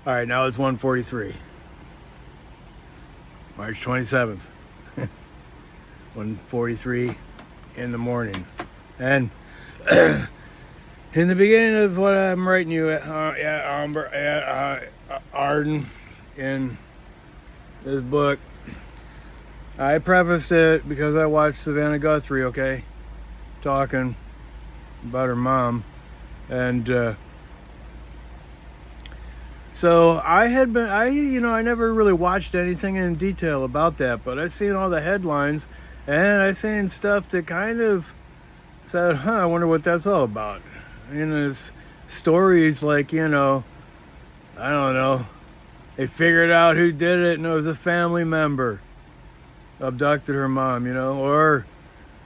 All right, now it's 1:43. March 27th. 1:43 in the morning. And in the beginning of what I'm writing you at Ardie in this book, I prefaced it because I watched Savannah Guthrie, okay, talking about her mom. And so I never really watched anything in detail about that, but I seen all the headlines and I seen stuff that kind of said, I wonder what that's all about. There's stories like, I don't know, they figured out who did it and it was a family member abducted her mom, or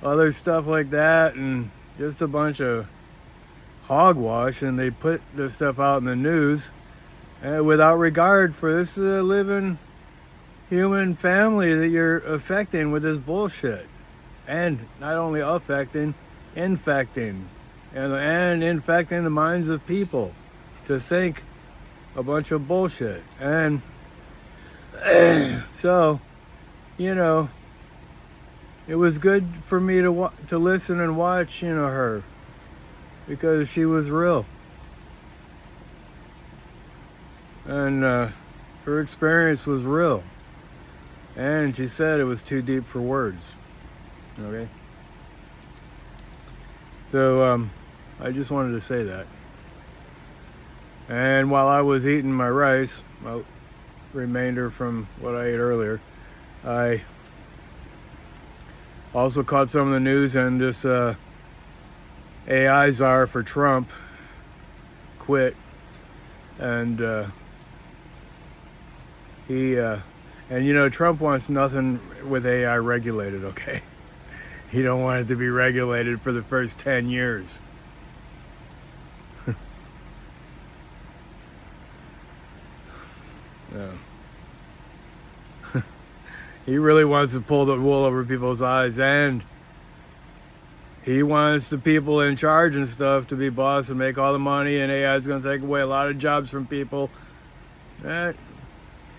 other stuff like that, and just a bunch of hogwash, and they put this stuff out in the news without regard for this is a living human family that you're affecting with this bullshit. And not only affecting, infecting. And infecting the minds of people to think a bunch of bullshit. And so, it was good for me to listen and watch, her, because she was real. And her experience was real. And she said it was too deep for words. Okay? So, I just wanted to say that. And while I was eating my rice, my remainder from what I ate earlier, I also caught some of the news, and this AI czar for Trump quit. And Trump wants nothing with AI regulated, okay? He don't want it to be regulated for the first 10 years. Yeah. He really wants to pull the wool over people's eyes, and he wants the people in charge and stuff to be boss and make all the money, and AI is going to take away a lot of jobs from people.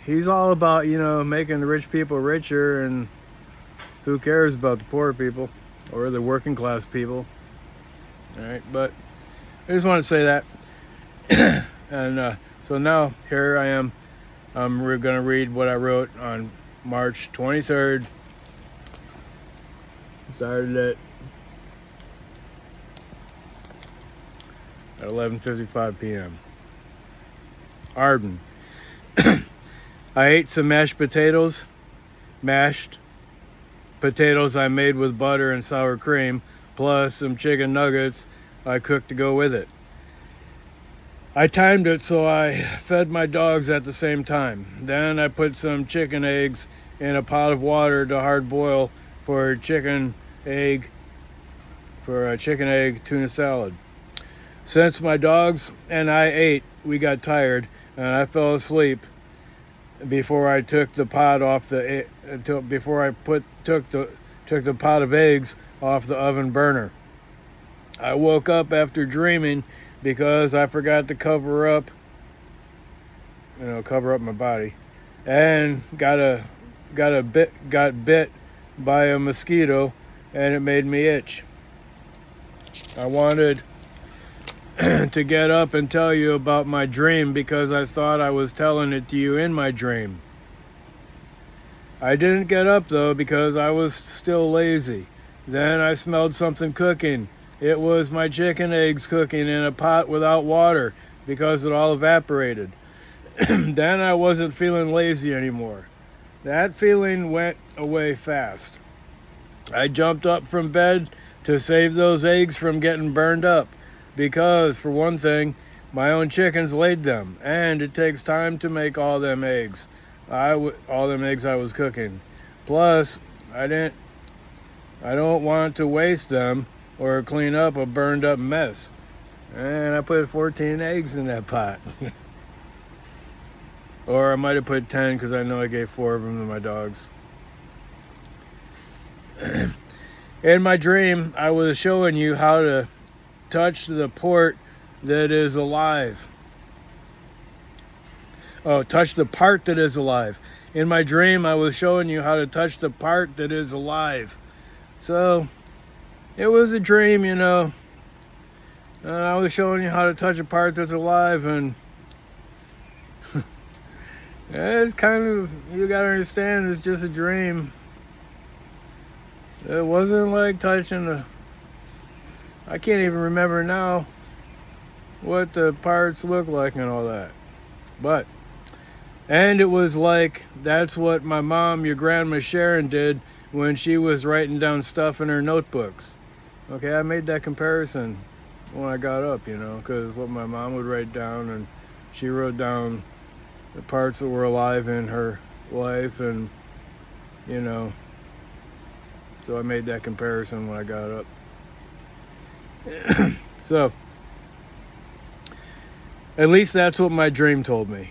He's all about, making the rich people richer, and who cares about the poor people or the working class people. All right, but I just want to say that. And so now here I am. We're going to read what I wrote on March 23rd. Started at 11:55 p.m. Ardie. I ate some mashed potatoes I made with butter and sour cream, plus some chicken nuggets I cooked to go with it. I timed it so I fed my dogs at the same time. Then I put some chicken eggs in a pot of water to hard boil for a chicken egg tuna salad. Since my dogs and I ate, we got tired, and I fell asleep before I took the pot off took the pot of eggs off the oven burner. I woke up after dreaming because I forgot to cover up my body, and got bit by a mosquito, and it made me itch. I wanted to get up and tell you about my dream because I thought I was telling it to you in my dream. I didn't get up though because I was still lazy. Then I smelled something cooking. It was my chicken eggs cooking in a pot without water because it all evaporated. Then I wasn't feeling lazy anymore. That feeling went away fast. I jumped up from bed to save those eggs from getting burned up because, for one thing, my own chickens laid them, and it takes time to make all them eggs. All them eggs I was cooking. Plus, I don't want to waste them or clean up a burned up mess. And I put 14 eggs in that pot. Or I might have put 10 because I know I gave 4 of them to my dogs. In my dream, I was showing you how to touch the port that is alive. Oh, touch the part that is alive. In my dream, I was showing you how to touch the part that is alive. So, it was a dream, you know. I was showing you how to touch a part that's alive, and it's kind of, you gotta understand, it's just a dream. It wasn't like touching I can't even remember now what the parts look like and all that. And it was like, that's what my mom, your grandma Sharon, did when she was writing down stuff in her notebooks. Okay, I made that comparison when I got up, you know, because what my mom would write down, and she wrote down the parts that were alive in her life, and, you know, so I made that comparison when I got up. So, at least that's what my dream told me.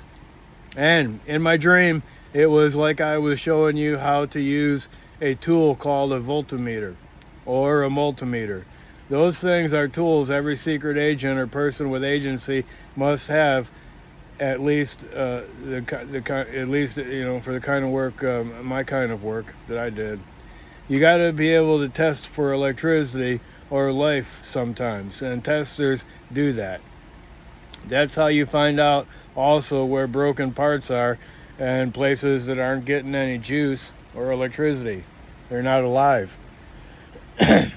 And in my dream, it was like I was showing you how to use a tool called a voltmeter or a multimeter. Those things are tools every secret agent or person with agency must have, at least at least, you know, for the kind of work, my kind of work that I did. You got to be able to test for electricity or life sometimes, and testers do that. That's how you find out also where broken parts are and places that aren't getting any juice or electricity. They're not alive.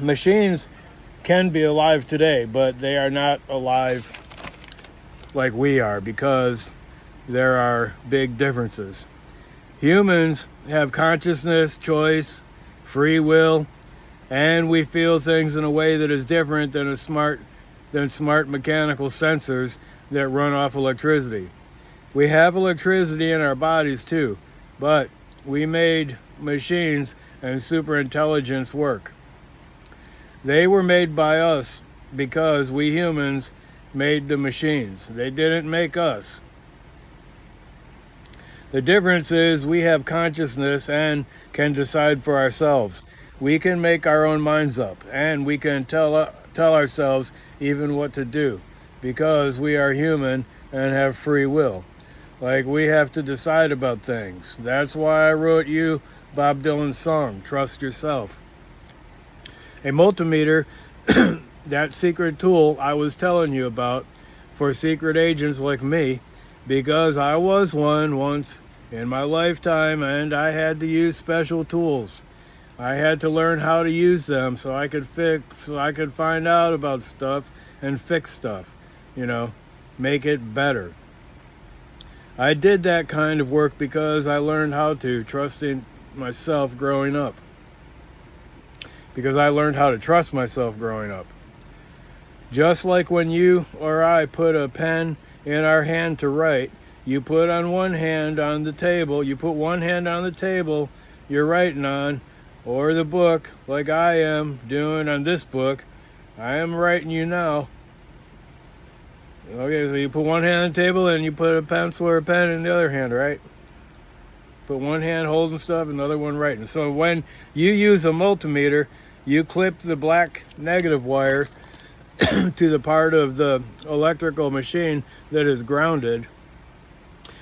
Machines can be alive today, but they are not alive like we are, because there are big differences. Humans have consciousness, choice, free will, and we feel things in a way that is different than smart mechanical sensors that run off electricity. We have electricity in our bodies too, but we made machines and superintelligence work. They were made by us because we humans made the machines. They didn't make us. The difference is we have consciousness and can decide for ourselves. We can make our own minds up, and we can tell ourselves even what to do, because we are human and have free will. Like, we have to decide about things. That's why I wrote you Bob Dylan's song, Trust Yourself. A multimeter, that secret tool I was telling you about for secret agents like me, because I was one once in my lifetime, and I had to use special tools. I had to learn how to use them so I could find out about stuff and fix stuff, you know, make it better. I did that kind of work because I learned how to, trusting myself growing up. Because I learned how to trust myself growing up. Just like when you or I put a pen in our hand to write, you put one hand on the table you're writing on, or the book, like I am doing on this book. I am writing you now. Okay, so you put one hand on the table and you put a pencil or a pen in the other hand, right? Put one hand holding stuff and the other one writing. So when you use a multimeter, you clip the black negative wire to the part of the electrical machine that is grounded.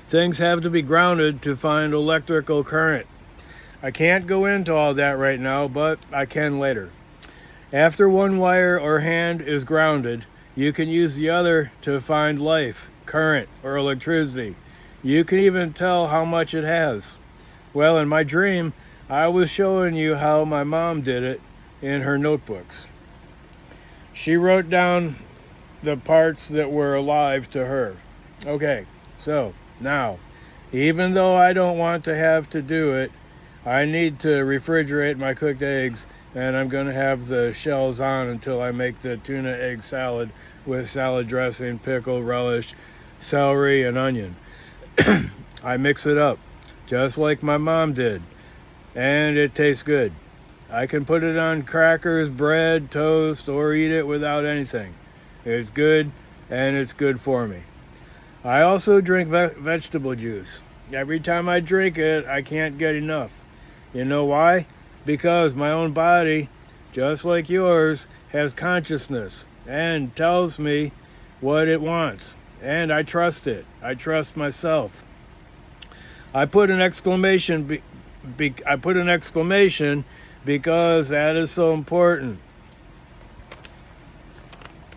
Things have to be grounded to find electrical current. I can't go into all that right now, but I can later. After one wire or hand is grounded, you can use the other to find life, current, or electricity. You can even tell how much it has. Well, in my dream, I was showing you how my mom did it in her notebooks. She wrote down the parts that were alive to her. Okay, so now, even though I don't want to have to do it, I need to refrigerate my cooked eggs, and I'm going to have the shells on until I make the tuna egg salad with salad dressing, pickle, relish, celery, and onion. I mix it up, just like my mom did, and it tastes good. I can put it on crackers, bread, toast, or eat it without anything. It's good, and it's good for me. I also drink vegetable juice. Every time I drink it, I can't get enough. You know why? Because my own body, just like yours, has consciousness and tells me what it wants. And I trust it. I trust myself. I put an exclamation. I put an exclamation because that is so important.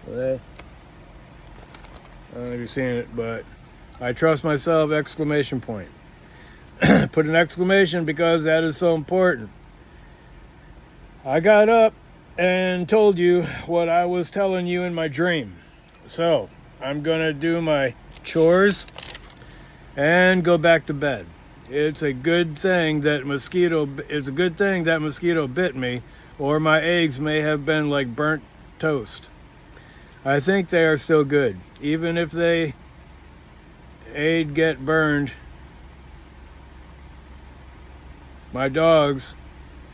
I don't know if you're seeing it, but I trust myself, exclamation point. Put an exclamation because that is so important. I got up and told you what I was telling you in my dream. So I'm gonna do my chores and go back to bed. It's a good thing that mosquito bit me, or my eggs may have been like burnt toast. I think they are still good, even if they'd get burned. My dogs,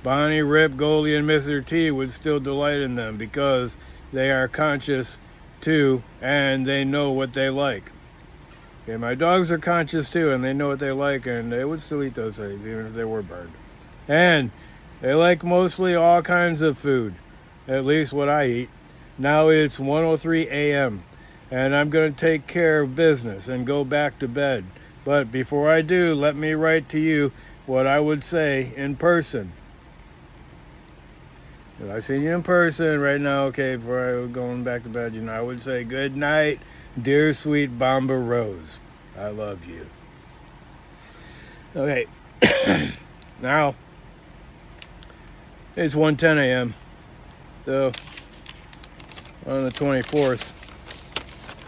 Bonnie, Rip, Goldie, and Mr. T, would still delight in them because they are conscious too, and they know what they like. Okay, my dogs are conscious too, and they know what they like, and they would still eat those eggs even if they were burned. And they like mostly all kinds of food, at least what I eat. Now it's 1:03 a.m. and I'm going to take care of business and go back to bed. But before I do, let me write to you what I would say in person. If I see you in person right now, okay, before I was going back to bed, I would say, good night, dear sweet Bomba Rose. I love you. Okay, now it's 1:10 a.m. So on the 24th,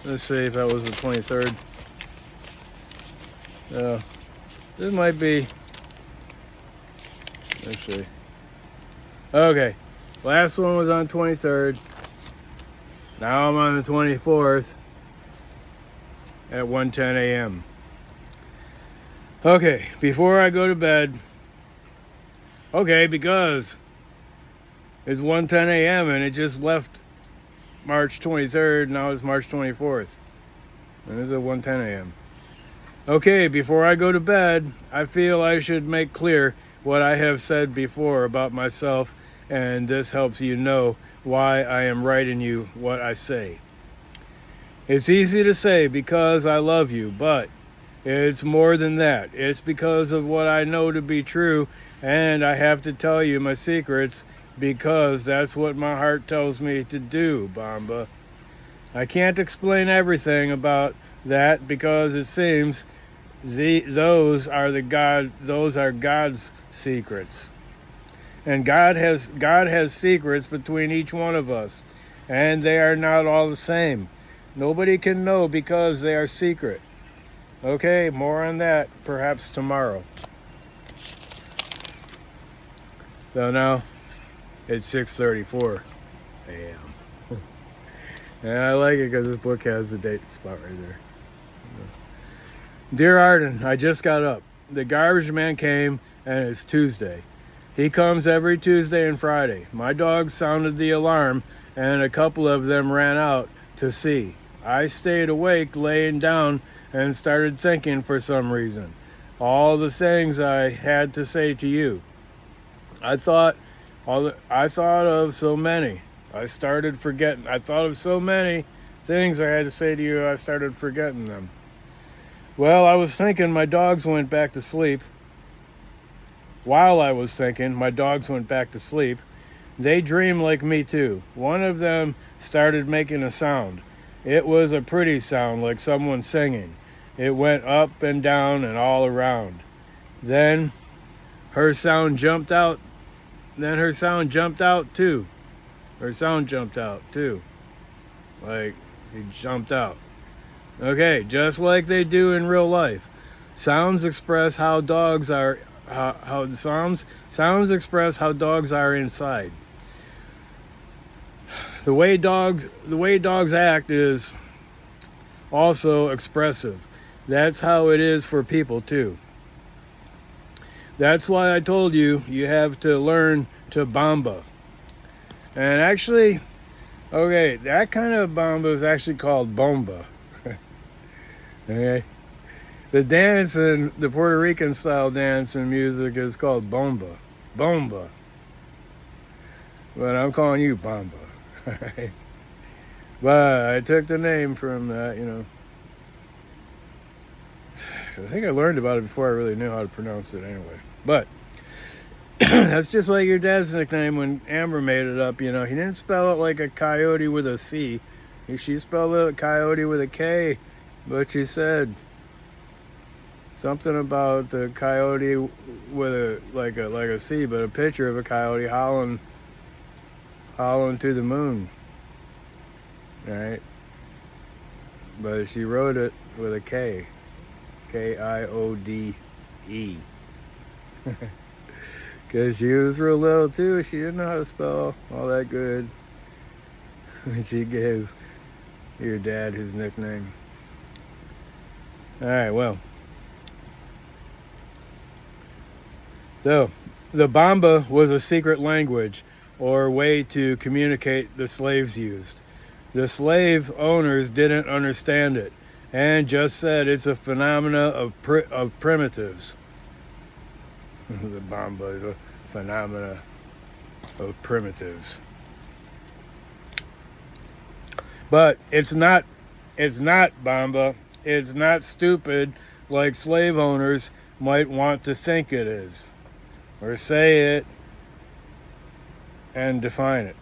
let's see if that was the 23rd. This might be, let's see. Okay, last one was on 23rd. Now I'm on the 24th at 1:10 a.m. Okay, before I go to bed, okay, because it's 1:10 a.m. and it just left March 23rd, now it's March 24th. And it's at 1:10 a.m. Okay, before I go to bed, I feel I should make clear what I have said before about myself, and this helps you know why I am writing you what I say. It's easy to say because I love you, but it's more than that. It's because of what I know to be true, and I have to tell you my secrets because that's what my heart tells me to do, Bomba. I can't explain everything about that because it seems those are God's secrets. And God has secrets between each one of us, and they are not all the same. Nobody can know because they are secret. Okay, more on that perhaps tomorrow. So now it's 6:34 a.m. And I like it because this book has the date spot right there. Dear Ardie, I just got up. The garbage man came and it's Tuesday. He comes every Tuesday and Friday. My dogs sounded the alarm and a couple of them ran out to see. I stayed awake laying down and started thinking for some reason. All the things I had to say to you. I thought of so many. I thought of so many things I had to say to you, I started forgetting them. Well, I was thinking my dogs went back to sleep. While I was thinking, my dogs went back to sleep. They dream like me too. One of them started making a sound. It was a pretty sound, like someone singing. It went up and down and all around. Then her sound jumped out. Her sound jumped out too. Like he jumped out. Okay, just like they do in real life. Sounds express how dogs are. Sounds express how dogs are inside. The way dogs act is also expressive. That's how it is for people too. That's why I told you have to learn to Bomba. And actually, okay, that kind of Bomba is actually called Bomba. Okay. The dance and the Puerto Rican style dance and music is called Bomba. Bomba. But I'm calling you Bomba. Alright. But I took the name from that, I think I learned about it before I really knew how to pronounce it anyway. But that's just like your dad's nickname when Amber made it up. He didn't spell it like a coyote with a C. She spelled it coyote with a K, but she said something about the coyote with a C, but a picture of a coyote howling to the moon. Right? But she wrote it with a K. Kiode. Because she was real little too. She didn't know how to spell all that good. And she gave your dad his nickname. Alright, well. So, the Bomba was a secret language or way to communicate the slaves used. The slave owners didn't understand it and just said it's a phenomena of primitives. The Bomba is a phenomena of primitives. But it's not Bomba. It's not stupid like slave owners might want to think it is. Or say it and define it.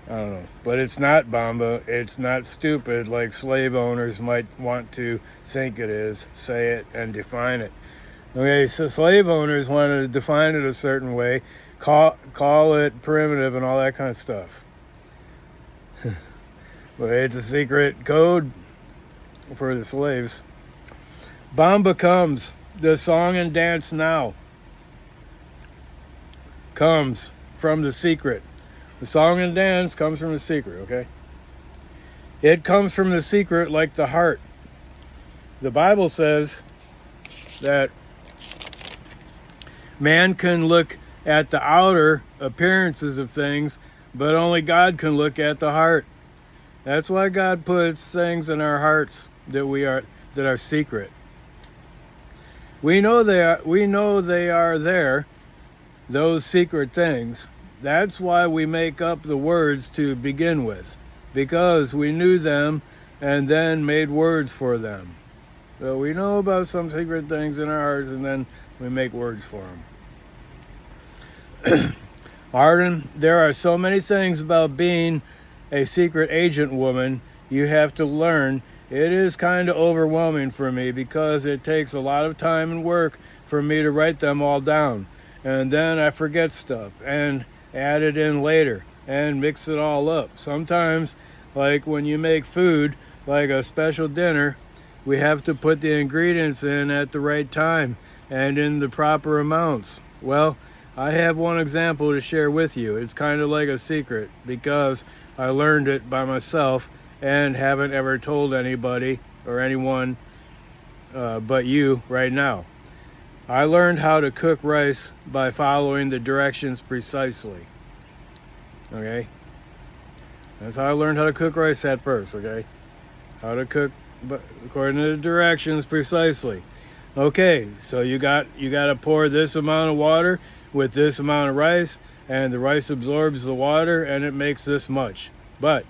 I don't know. But it's not Bomba. It's not stupid like slave owners might want to think it is. Say it and define it. Okay, so slave owners wanted to define it a certain way, call it primitive and all that kind of stuff. But it's a secret code for the slaves. Bomba comes. The song and dance now comes from the secret. The song and dance comes from the secret, okay? It comes from the secret like the heart. The Bible says that man can look at the outer appearances of things, but only God can look at the heart. That's why God puts things in our hearts that are secret. We know they are there, those secret things. That's why we make up the words to begin with, because we knew them and then made words for them. So we know about some secret things in our hearts and then we make words for them. Arden, there are so many things about being a secret agent woman you have to learn. It is kind of overwhelming for me because it takes a lot of time and work for me to write them all down. And then I forget stuff and add it in later and mix it all up. Sometimes, like when you make food, like a special dinner, we have to put the ingredients in at the right time and in the proper amounts. Well, I have one example to share with you. It's kind of like a secret because I learned it by myself and haven't ever told anybody or anyone but you right now. I learned how to cook rice by following the directions precisely. Okay? That's how I learned how to cook rice at first, okay? How to cook according to the directions precisely. Okay, so you got to pour this amount of water with this amount of rice, and the rice absorbs the water and it makes this much. But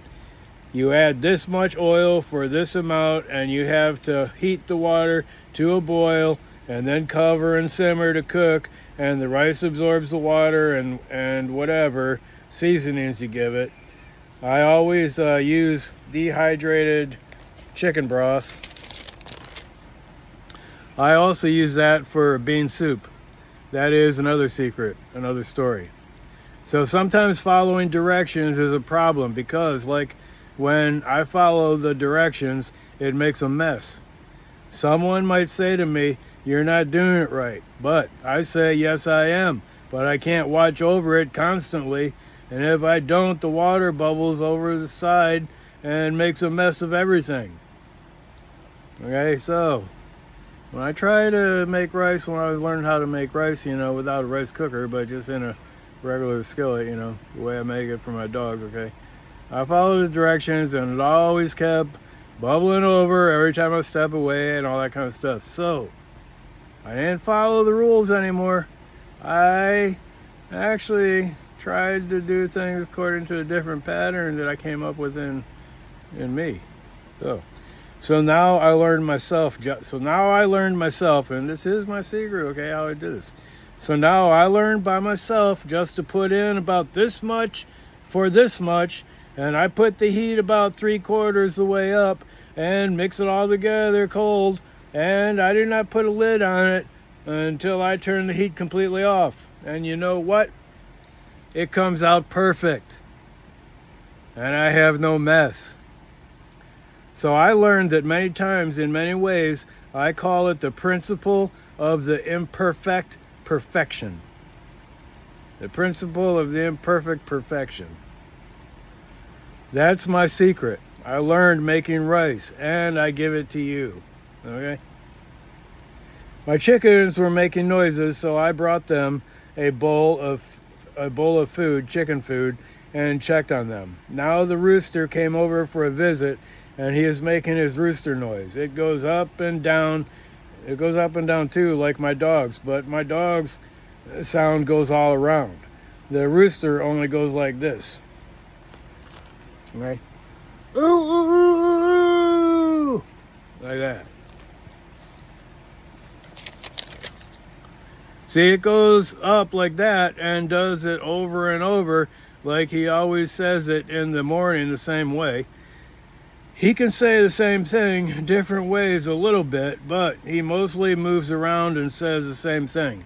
you add this much oil for this amount, and you have to heat the water to a boil and then cover and simmer to cook, and the rice absorbs the water and whatever seasonings you give it. I always use dehydrated chicken broth. I also use that for bean soup. That is another secret, another story. So sometimes following directions is a problem because, like, when I follow the directions, it makes a mess. Someone might say to me, "You're not doing it right." But I say, "Yes, I am." But I can't watch over it constantly. And if I don't, the water bubbles over the side and makes a mess of everything. Okay, so when I try to make rice, when I was learning how to make rice, without a rice cooker, but just in a regular skillet, the way I make it for my dogs, okay? I followed the directions and it always kept bubbling over every time I step away and all that kind of stuff. So I didn't follow the rules anymore. I actually tried to do things according to a different pattern that I came up with in in me. So now I learned myself. And this is my secret, okay, how I do this. So now I learned by myself just to put in about this much for this much, and I put the heat about 3/4 the way up and mix it all together cold, and I do not put a lid on it until I turn the heat completely off. And you know what? It comes out perfect. And I have no mess. So I learned that many times, in many ways, I call it the principle of the imperfect perfection. The principle of the imperfect perfection. That's my secret. I learned making rice, and I give it to you. Okay? My chickens were making noises, so I brought them a bowl of food, chicken food, and checked on them. Now the rooster came over for a visit, and he is making his rooster noise. It goes up and down. It goes up and down too, like my dog's, but my dog's sound goes all around. The rooster only goes like this. Right? Ooh, ooh, ooh, ooh, like that. See, it goes up like that and does it over and over, like he always says it in the morning the same way. He can say the same thing different ways a little bit, but he mostly moves around and says the same thing.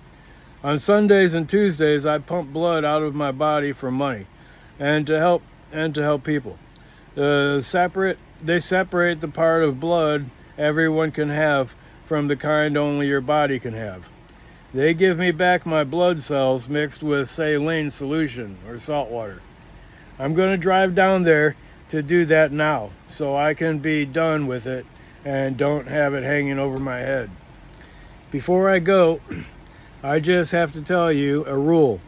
On Sundays and Tuesdays, I pump blood out of my body for money and to help people. They separate the part of blood everyone can have from the kind only your body can have. They give me back my blood cells mixed with saline solution or salt water. I'm going to drive down there to do that now, so I can be done with it and don't have it hanging over my head. Before I go, I just have to tell you a rule.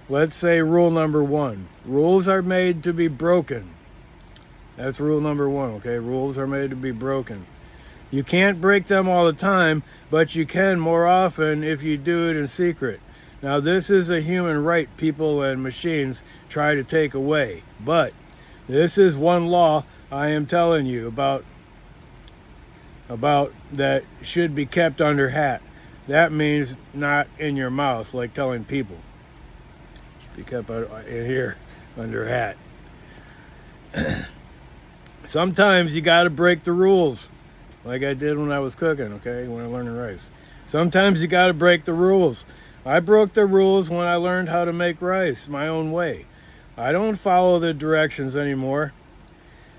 Let's say rule number 1. Rules are made to be broken. That's rule number 1, okay? Rules are made to be broken. You can't break them all the time, but you can more often if you do it in secret. Now, this is a human right people and machines try to take away, but this is one law I am telling you about that should be kept under hat. That means not in your mouth, like telling people. Should be kept in here under hat. Sometimes you got to break the rules, like I did when I was cooking, okay, when I learned rice. Sometimes you got to break the rules. I broke the rules when I learned how to make rice my own way. I don't follow the directions anymore.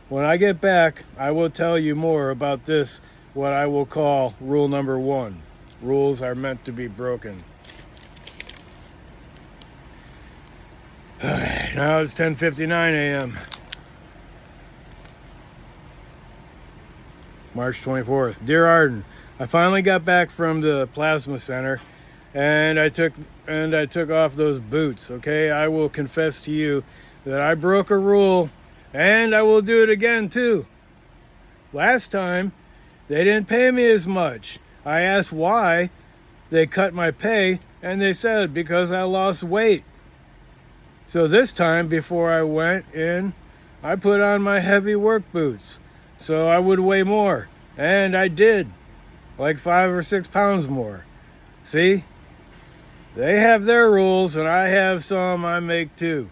When I get back, I will tell you more about this, what I will call rule number 1. Rules are meant to be broken. Now it's 10:59 a.m. March 24th. Dear Ardie, I finally got back from the plasma center and I took off those boots, okay? I will confess to you that I broke a rule, and I will do it again too. Last time, they didn't pay me as much. I asked why. They cut my pay, and they said because I lost weight. So this time, before I went in, I put on my heavy work boots, so I would weigh more, and I did, like 5 or 6 pounds more. See? They have their rules, and I have some I make too.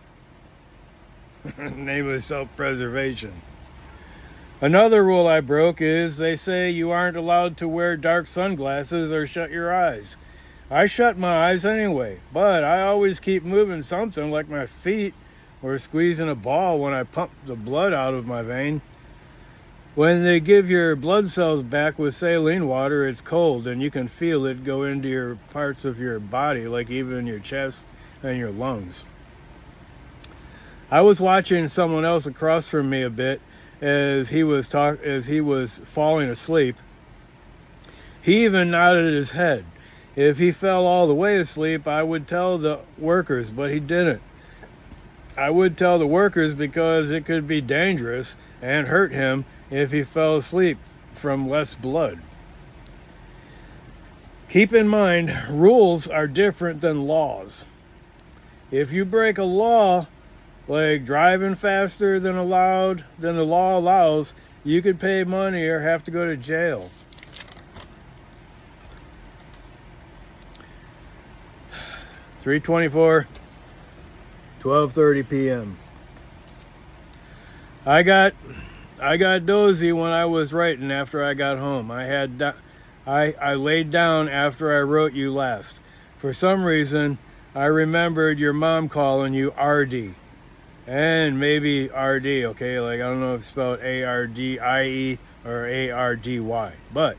Name of self-preservation. Another rule I broke is they say you aren't allowed to wear dark sunglasses or shut your eyes. I shut my eyes anyway, but I always keep moving something like my feet or squeezing a ball when I pump the blood out of my vein. When they give your blood cells back with saline water, it's cold and you can feel it go into your parts of your body, like even your chest and your lungs. I was watching someone else across from me a bit as he was falling asleep. He even nodded his head. If he fell all the way asleep, I would tell the workers, but he didn't. I would tell the workers because it could be dangerous and hurt him if he fell asleep from less blood. Keep in mind, rules are different than laws. If you break a law, like driving faster than the law allows, you could pay money or have to go to jail. (3:24), 12:30 p.m. I got dozy when I was writing after I got home. I laid down after I wrote you last. For some reason, I remembered your mom calling you Ardie. And maybe Ardie, okay? Like, I don't know if it's spelled A-R-D-I-E or A-R-D-Y. But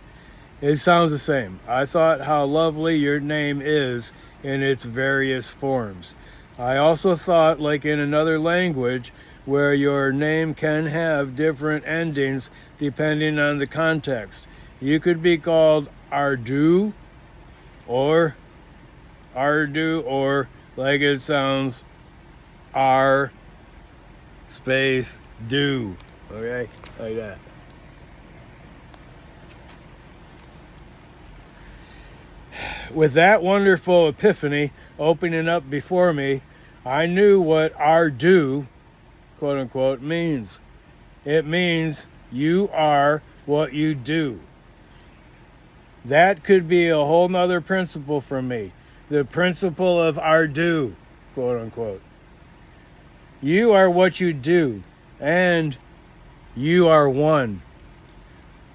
it sounds the same. I thought how lovely your name is in its various forms. I also thought, like in another language, where your name can have different endings depending on the context. You could be called Ardue, or like it sounds, R space do, okay, like that. With that wonderful epiphany opening up before me, I knew what Ardue, quote unquote, means. It means you are what you do. That could be a whole nother principle for me. The principle of Ardue, quote unquote. You are what you do, and you are one.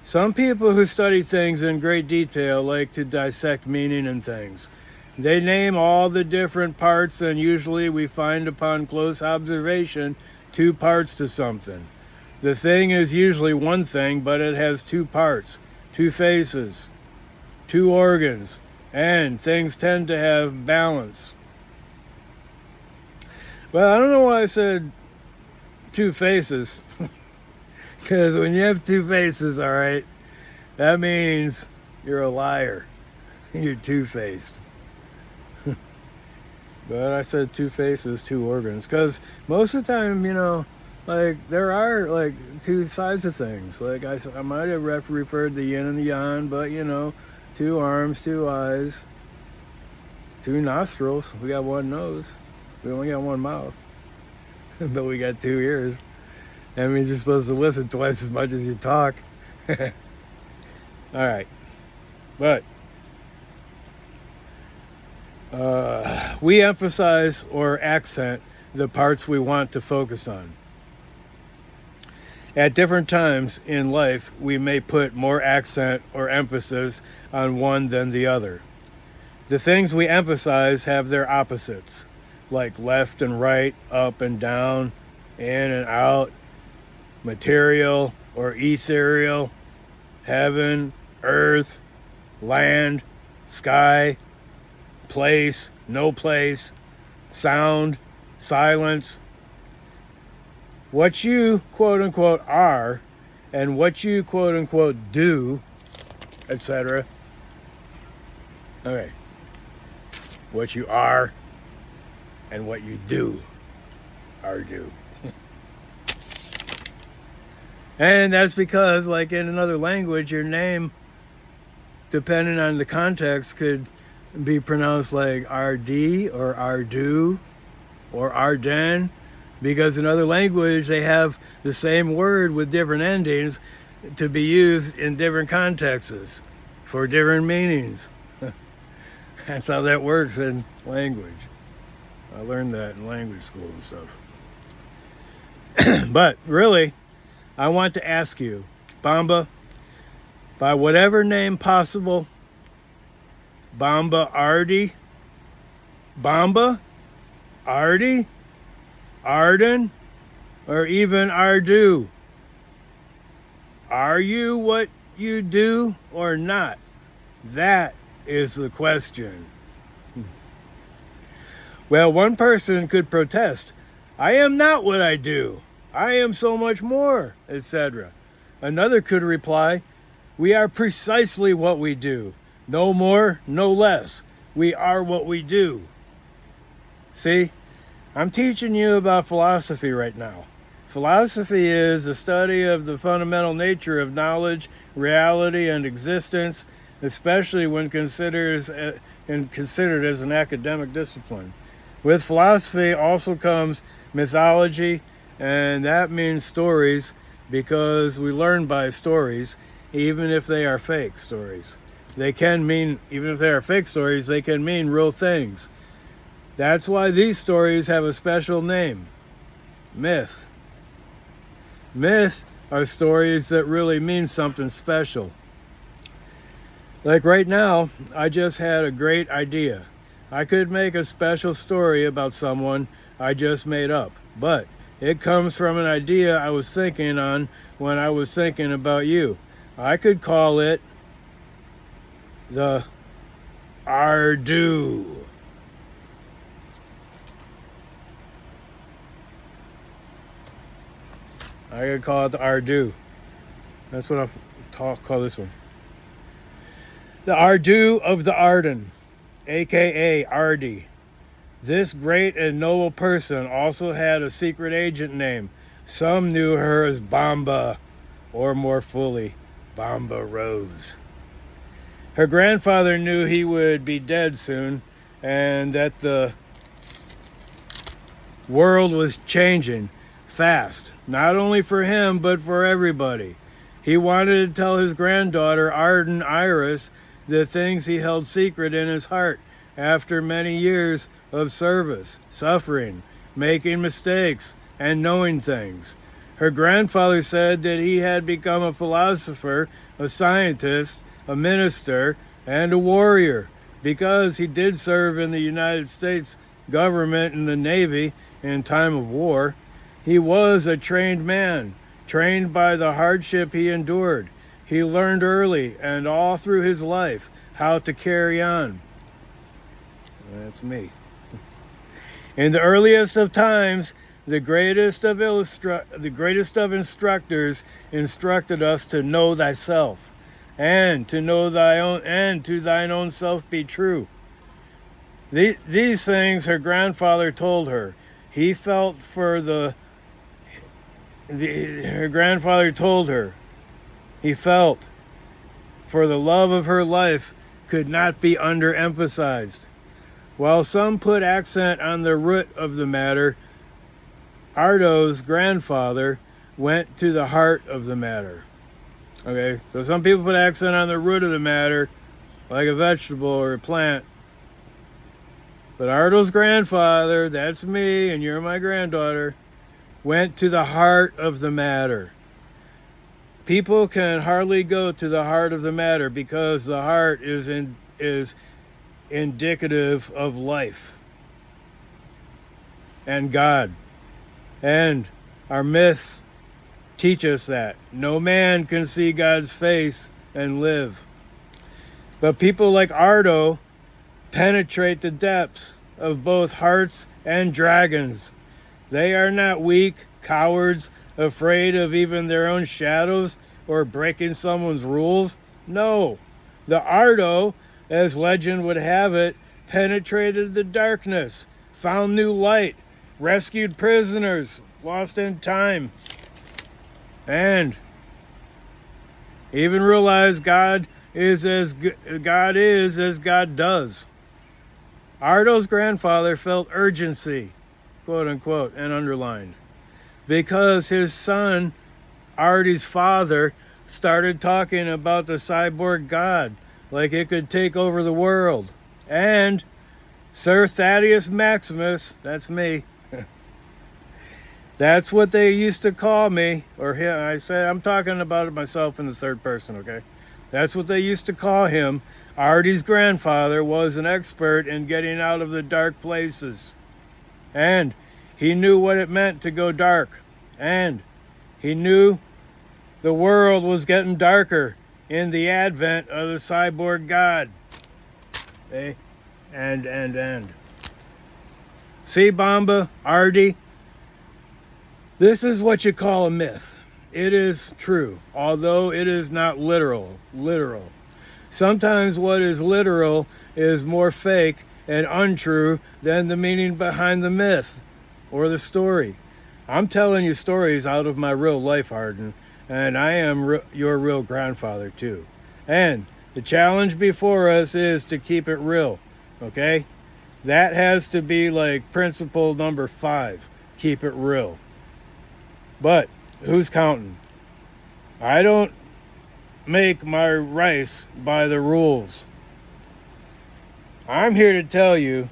Some people who study things in great detail like to dissect meaning in things. They name all the different parts, and usually we find upon close observation 2 parts to something. The thing is usually one thing, but it has 2 parts, 2 faces, 2 organs, and things tend to have balance. Well, I don't know why I said 2 faces. Because when you have 2 faces, all right, that means you're a liar. You're two-faced. But I said 2 faces, 2 organs. Because most of the time, you know, like, there are, like, 2 sides of things. Like, I might have referred the yin and the yang, but, you know, 2 arms, 2 eyes, 2 nostrils. We got 1 nose. We only got 1 mouth. But we got 2 ears. That means you're supposed to listen twice as much as you talk. Alright. But we emphasize or accent the parts we want to focus on. At different times in life, we may put more accent or emphasis on one than the other. The things we emphasize have their opposites, like left and right, up and down, in and out, material or ethereal, heaven, earth, land, sky, place, no place, sound, silence. What you quote unquote are and what you quote unquote do, etc. Okay. What you are and what you do are do. And that's because, like in another language, your name, depending on the context, could be pronounced like Ardie or Ardue or Arden, because in other language they have the same word with different endings to be used in different contexts for different meanings. That's how that works in language. I learned that in language school and stuff. But really, I want to ask you, Bomba, by whatever name possible, Bomba Ardie, Bomba, Ardie, Arden, or even Ardue, are you what you do or not? That is the question. Well, one person could protest, I am not what I do. I am so much more, etc. Another could reply, we are precisely what we do. No more, no less. We are what we do. See, I'm teaching you about philosophy right now. Philosophy is the study of the fundamental nature of knowledge, reality, and existence, especially when considered as an academic discipline. With philosophy also comes mythology, and that means stories, because we learn by stories, even if they are fake stories. They can mean, even if they are fake stories, they can mean real things. That's why these stories have a special name: myth. Myth are stories that really mean something special. Like right now, I just had a great idea. I could make a special story about someone I just made up, but it comes from an idea I was thinking on when I was thinking about you. I could call it the Ardie. I could call it the Ardie. That's what I'll call this one. The Ardie of the Arden, aka Ardie. This great and noble person also had a secret agent name. Some knew her as Bomba, or more fully, Bomba Rose. Her grandfather knew he would be dead soon, and that the world was changing fast, not only for him, but for everybody. He wanted to tell his granddaughter, Ardent Iris, the things he held secret in his heart after many years of service, suffering, making mistakes, and knowing things. Her grandfather said that he had become a philosopher, a scientist, a minister, and a warrior, because he did serve in the United States government and the Navy in time of war. He was a trained man, trained by the hardship he endured. He learned early and all through his life how to carry on. That's me. In the earliest of times, the greatest of instructors instructed us to know thyself, and to know thy own, and to thine own self be true. These things her grandfather told her. He felt for her grandfather told her. He felt for the love of her life could not be underemphasized. While some put accent on the root of the matter, Ardie's grandfather went to the heart of the matter. Okay, so some people put accent on the root of the matter, like a vegetable or a plant. But Ardie's grandfather, that's me and you're my granddaughter, went to the heart of the matter. People can hardly go to the heart of the matter because the heart is indicative of life and God. And our myths teach us that no man can see God's face and live. But people like Ardie penetrate the depths of both hearts and dragons. They are not weak cowards, afraid of even their own shadows or breaking someone's rules. No, the Ardie, as legend would have it, penetrated the darkness, found new light, rescued prisoners lost in time, and even realized God is as God does. Ardie's grandfather felt urgency, quote unquote, and underlined, because his son, Ardie's father, started talking about the cyborg god, like it could take over the world. And Sir Thaddeus Maximus, that's me, that's what they used to call me, or him. I said, I'm talking about it myself in the third person, okay? That's what they used to call him. Ardie's grandfather was an expert in getting out of the dark places. And he knew what it meant to go dark. And he knew the world was getting darker in the advent of the cyborg god. Okay? And. See, Bomba, Ardie? This is what you call a myth. It is true, although it is not literal. Sometimes what is literal is more fake and untrue than the meaning behind the myth or the story. I'm telling you stories out of my real life, Ardie, and I am your real grandfather too. And the challenge before us is to keep it real, okay? That has to be like principle number 5. Keep it real. But who's counting? I don't make my rice by the rules. I'm here to tell you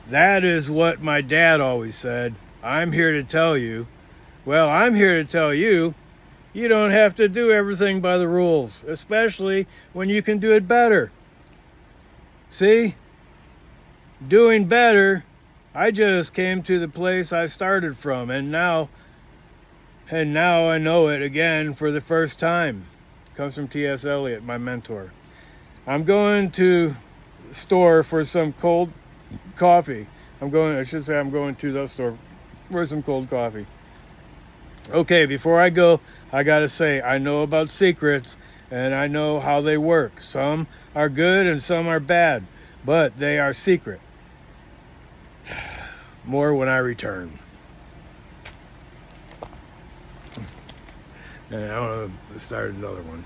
that is what my dad always said. I'm here to tell you. Well, I'm here to tell you, you don't have to do everything by the rules, especially when you can do it better. See? Doing better, I just came to the place I started from, and now I know it again for the first time. It comes from T.S. Eliot, my mentor. I'm going to store for some cold coffee. I'm going to the store for some cold coffee. Okay, before I go, I gotta say, I know about secrets and I know how they work. Some are good and some are bad, but they are secret. More when I return. And I want to start another one.